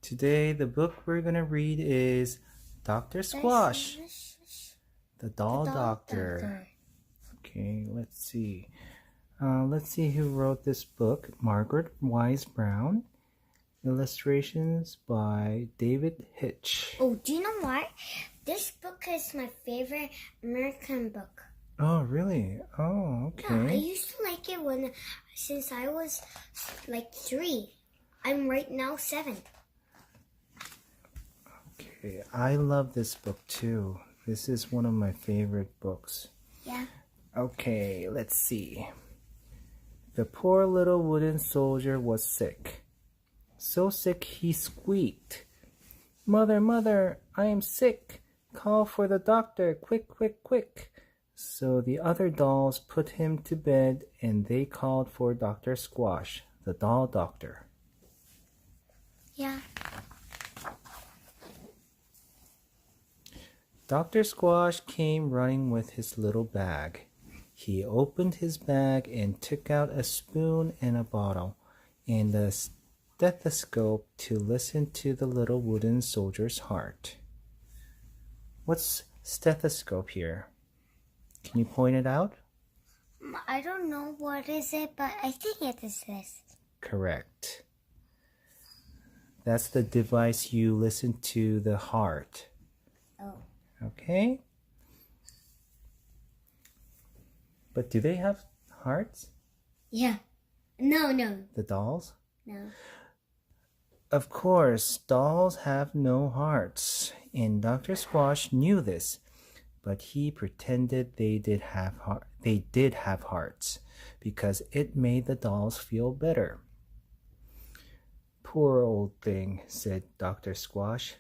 Today, the book we're going to read is Dr. Squash, the Doll Doctor. Okay, let's see. Let's see who wrote this book. Margaret Wise Brown. Illustrations by David Hitch. Oh, do you know what? This book is my favorite American book. Oh, really? Oh, Yeah, I okay. used to like it since I was like 3. I'm right now 7. Okay, I love this book too. This is one of my favorite books. Yeah. Okay, let's see. The poor little wooden soldier was sick. So sick he squeaked. Mother, mother, I am sick. Call for the doctor, quick, quick, quick. So the other dolls put him to bed and they called for Dr. Squash, the doll doctor. Yeah. Dr. Squash came running with his little bag. He opened his bag and took out a spoon and a bottle and a stethoscope to listen to the little wooden soldier's heart. What's stethoscope here? Can you point it out? I don't know what is it, but I think it is this. Correct. That's the device you listen to the heart. Oh. Okay? But do they have hearts? Yeah. No. The dolls? No. Of course, dolls have no hearts, and Dr. Squash knew this, but he pretended they did have hearts because it made the dolls feel better. Poor old thing, said Dr. Squash.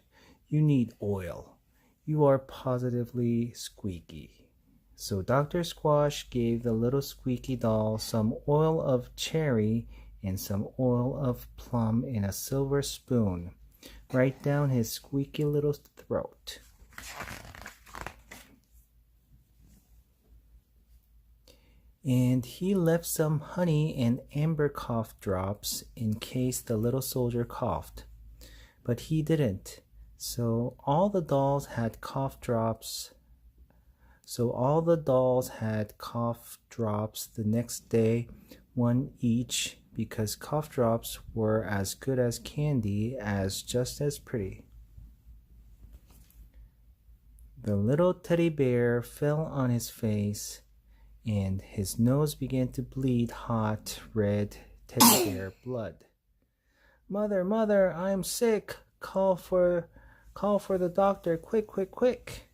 You need oil. You are positively squeaky. So Dr. Squash gave the little squeaky doll some oil of cherry and some oil of plum in a silver spoon, right down his squeaky little throat. And he left some honey and amber cough drops in case the little soldier coughed. But he didn't. So all the dolls had cough drops the next day, one each, because cough drops were as good as candy, as just as pretty. The little teddy bear fell on his face, and his nose began to bleed hot, red teddy bear blood. Mother, mother, I am sick. Call for the doctor, quick, quick, quick.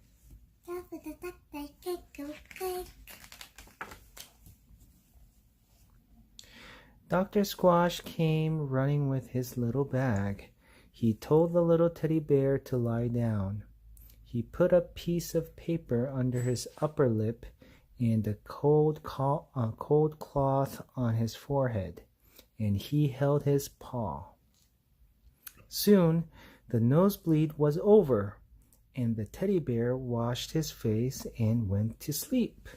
Dr. Squash came running with his little bag. He told the little teddy bear to lie down. He put a piece of paper under his upper lip and a cold cloth on his forehead, and he held his paw. Soon the nosebleed was over, and the teddy bear washed his face and went to sleep.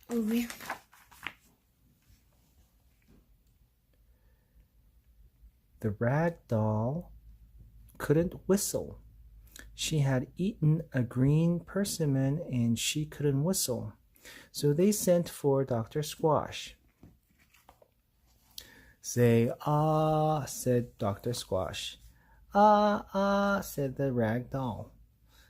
Oh, really? The rag doll couldn't whistle. She had eaten a green persimmon and she couldn't whistle. So they sent for Dr. Squash. Say, ah, said Dr. Squash. Ah, ah, said the rag doll.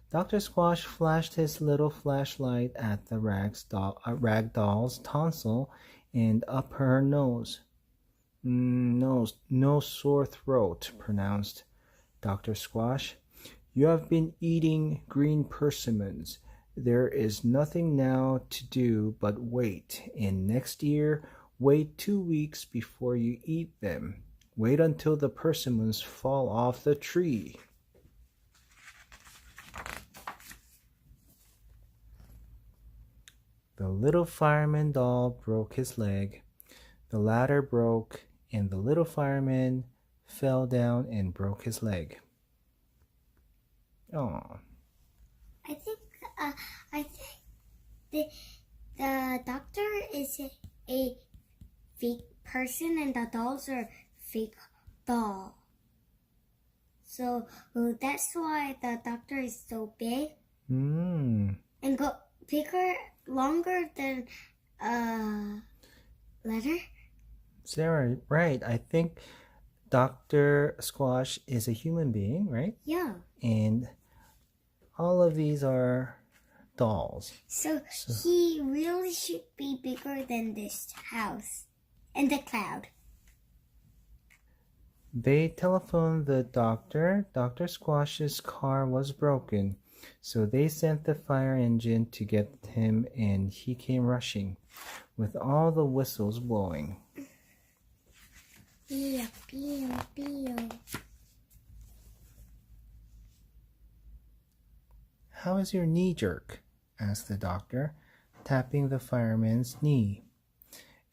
Dr. Squash flashed his little flashlight at the rag doll's tonsil and up her nose. No sore throat, pronounced Dr. Squash. You have been eating green persimmons. There is nothing now to do but wait, and next year wait 2 weeks before you eat them. Wait until the persimmons fall off the tree. The little fireman doll broke his leg. The ladder broke, and the little fireman fell down and broke his leg. Oh. I think the doctor is a fake person and the dolls are fake doll. So that's why the doctor is so big and go bigger, longer than a letter. Sarah, right. I think Dr. Squash is a human being, right? Yeah. And all of these are dolls. So he really should be bigger than this house and the cloud. They telephoned the doctor. Dr. Squash's car was broken, so they sent the fire engine to get him, and he came rushing, with all the whistles blowing. Pew, pew, pew. How is your knee, Jerk? Asked the doctor, tapping the fireman's knee.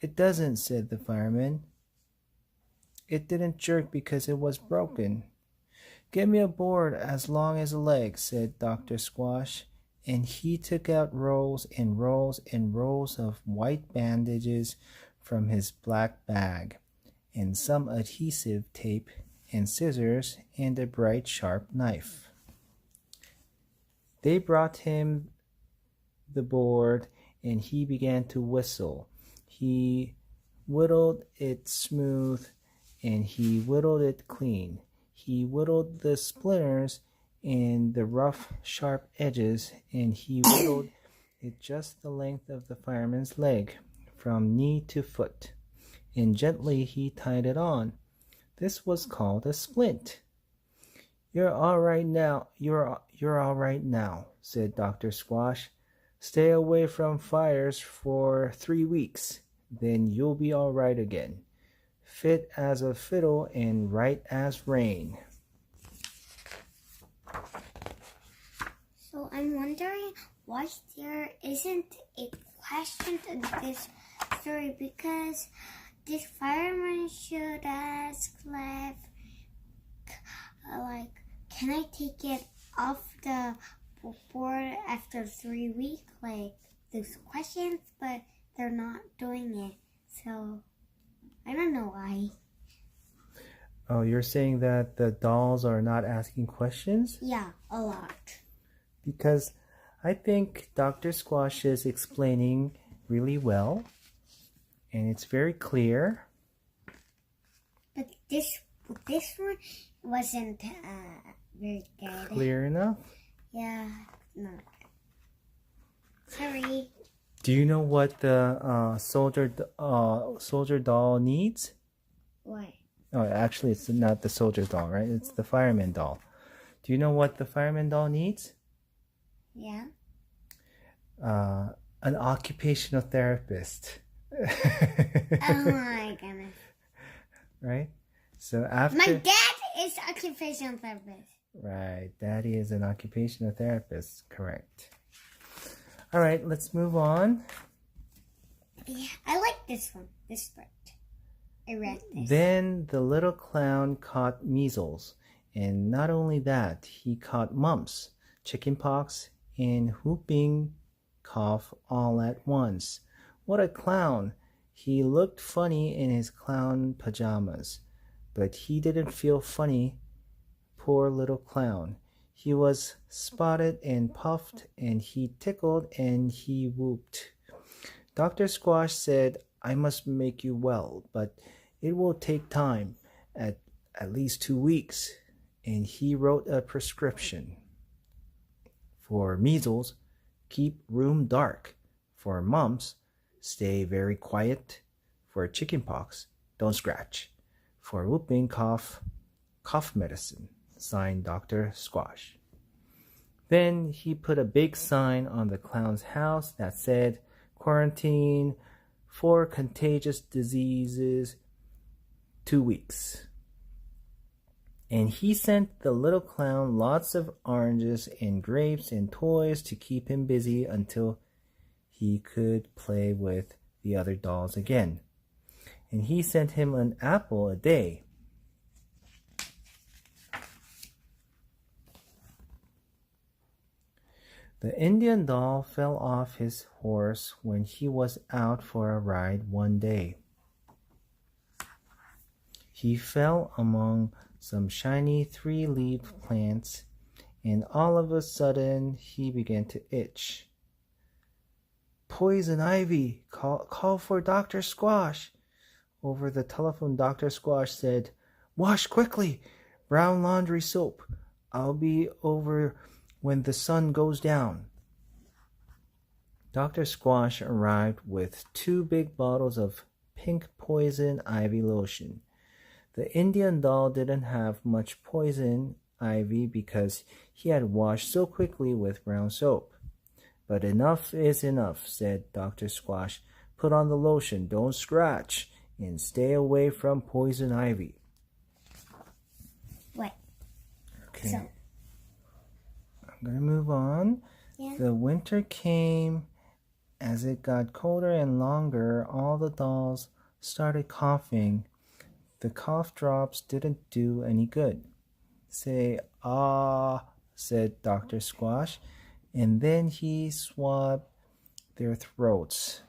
It doesn't, said the fireman. It didn't jerk because it was broken. Get me a board as long as a leg, said Dr. Squash, and he took out rolls and rolls and rolls of white bandages from his black bag, and some adhesive tape and scissors and a bright sharp knife. They brought him the board, and he began to whistle. He whittled it smooth, and he whittled it clean. He whittled the splinters and the rough, sharp edges, and he whittled it just the length of the fireman's leg, from knee to foot, and gently he tied it on. This was called a splint. You're all right now. You're all right now, said Dr. Squash. Stay away from fires for 3 weeks. Then you'll be all right again. Fit as a fiddle and right as rain. So I'm wondering why there isn't a question in this story, because this fireman should ask like, can I take it off the board after 3 weeks? Like those questions, but they're not doing it. So I don't know why. Oh, you're saying that the dolls are not asking questions? Yeah, a lot. Because I think Dr. Squash is explaining really well, and it's very clear. But this one wasn't very good. Clear enough? Yeah, no. Sorry. Do you know what the soldier doll needs? What? Oh, actually, it's not the soldier doll, right? It's the fireman doll. Do you know what the fireman doll needs? Yeah. An occupational therapist. Oh my goodness. Right? So after My dad is occupational therapist. Right, Daddy is an occupational therapist, correct. All right, let's move on. Yeah, I like this one, this part. I read this. Then the little clown caught measles, and not only that, he caught mumps, chickenpox, and whooping cough all at once. What a clown! He looked funny in his clown pajamas, but he didn't feel funny. Poor little clown. He was spotted and puffed, and he tickled and he whooped. Dr. Squash said, I must make you well, but it will take time, at least 2 weeks. And he wrote a prescription. For measles, keep room dark. For mumps, stay very quiet. For chickenpox, don't scratch. For whooping cough, cough medicine. Signed Dr. Squash. Then he put a big sign on the clown's house that said, Quarantine for contagious diseases, 2 weeks. And he sent the little clown lots of oranges and grapes and toys to keep him busy until he could play with the other dolls again. And he sent him an apple a day. The Indian doll fell off his horse when he was out for a ride one day. He fell among some shiny three-leaved plants, and all of a sudden he began to itch. Poison ivy! Call for Dr. Squash! Over the telephone, Dr. Squash said, Wash quickly! Brown laundry soap. I'll be over when the sun goes down. Dr. Squash arrived with 2 big bottles of pink poison ivy lotion. The Indian doll didn't have much poison ivy because he had washed so quickly with brown soap. But enough is enough, said Dr. Squash. Put on the lotion, don't scratch, and stay away from poison ivy. Wait. Okay. So, I'm going to move on. yeah. The winter came. As it got colder and longer, all the dolls started coughing. The cough drops didn't do any good. Say, ah, said Dr. Squash, and then he swabbed their throats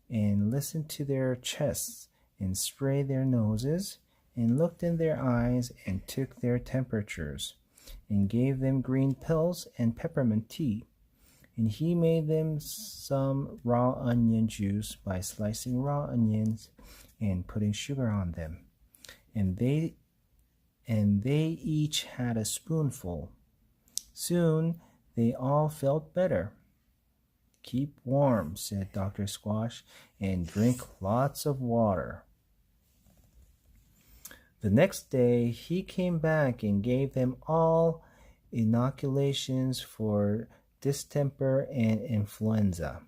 and listened to their chests and sprayed their noses and looked in their eyes and took their temperatures and gave them green pills and peppermint tea. And he made them some raw onion juice by slicing raw onions and putting sugar on them. And they each had a spoonful. Soon they all felt better. Keep warm, said Dr. Squash, and drink lots of water. The next day he came back and gave them all inoculations for distemper and influenza.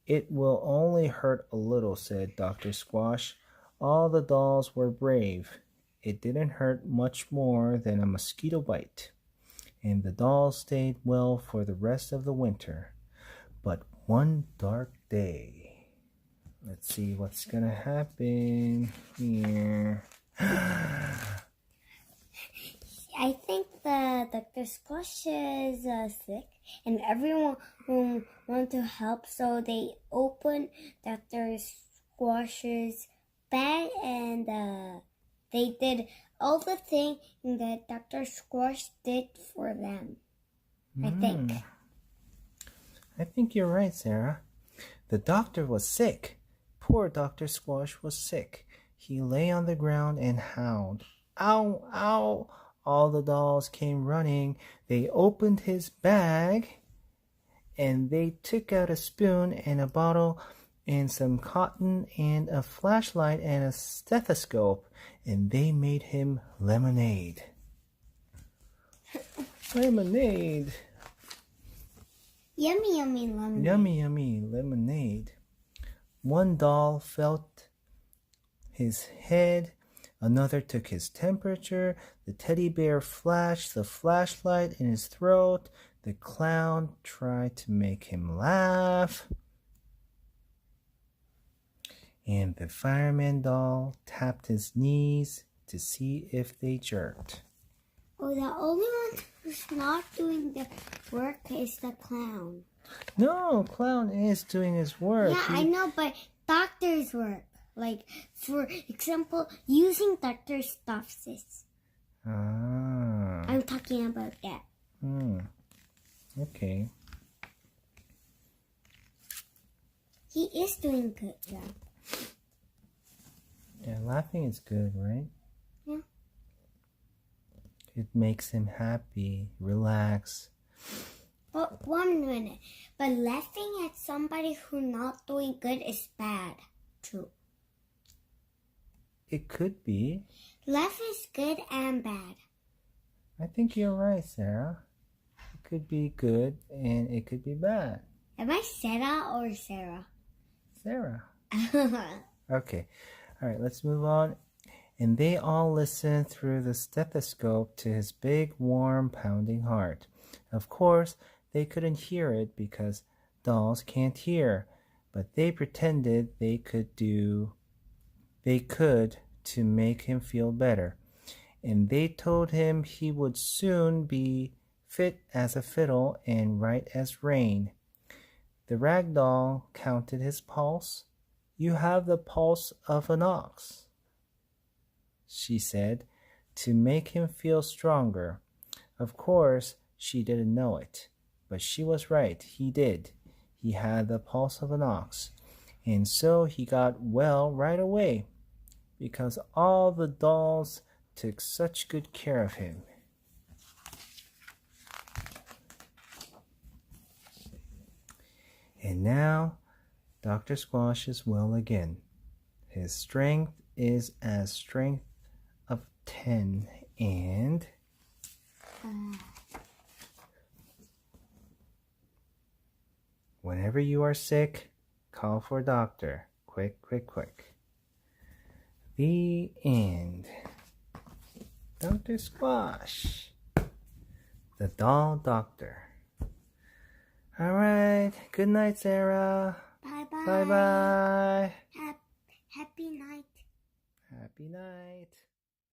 It will only hurt a little, said Dr. Squash. All the dolls were brave. It didn't hurt much more than a mosquito bite, and the dolls stayed well for the rest of the winter. But one dark day, let's see what's gonna happen here. I think the Dr. Squash is sick, and everyone want to help, so they opened Dr. Squash's bag, and they did all the thing that Dr. Squash did for them. I think you're right, Sarah. The doctor was sick. Poor Dr. Squash was sick. He lay on the ground and howled. Ow, ow! All the dolls came running. They opened his bag, and they took out a spoon and a bottle and some cotton and a flashlight and a stethoscope, and they made him lemonade. Lemonade. Yummy, yummy lemonade. Yummy, yummy lemonade. One doll felt his head. Another took his temperature. The teddy bear flashed the flashlight in his throat. The clown tried to make him laugh. And the fireman doll tapped his knees to see if they jerked. Oh, the only one who's not doing the work is the clown. No, clown is doing his work. Yeah, I know, but doctor's work. Like, for example, using Dr. Stuff's. I'm talking about that. Okay. He is doing good job. Yeah, laughing is good, right? Yeah. It makes him happy, relax. But 1 minute. But laughing at somebody who's not doing good is bad, too. It could be. Laugh is good and bad. I think you're right, Sarah. It could be good and it could be bad. Am I Sarah or Sarah? Sarah. Okay. All right, let's move on. And they all listened through the stethoscope to his big, warm, pounding heart. Of course, they couldn't hear it because dolls can't hear, but they pretended they could to make him feel better. And they told him he would soon be fit as a fiddle and right as rain. The rag doll counted his pulse. You have the pulse of an ox. she said, to make him feel stronger. Of course, she didn't know it, but she was right. He did. He had the pulse of an ox, and so he got well right away, because all the dolls took such good care of him. And now Dr. Squash is well again. His strength is as strength of 10, and whenever you are sick, call for a doctor. Quick, quick, quick. The end. Dr. Squash, the doll doctor. All right. Good night, Sarah. Bye-bye. Bye-bye. Happy night. Happy night.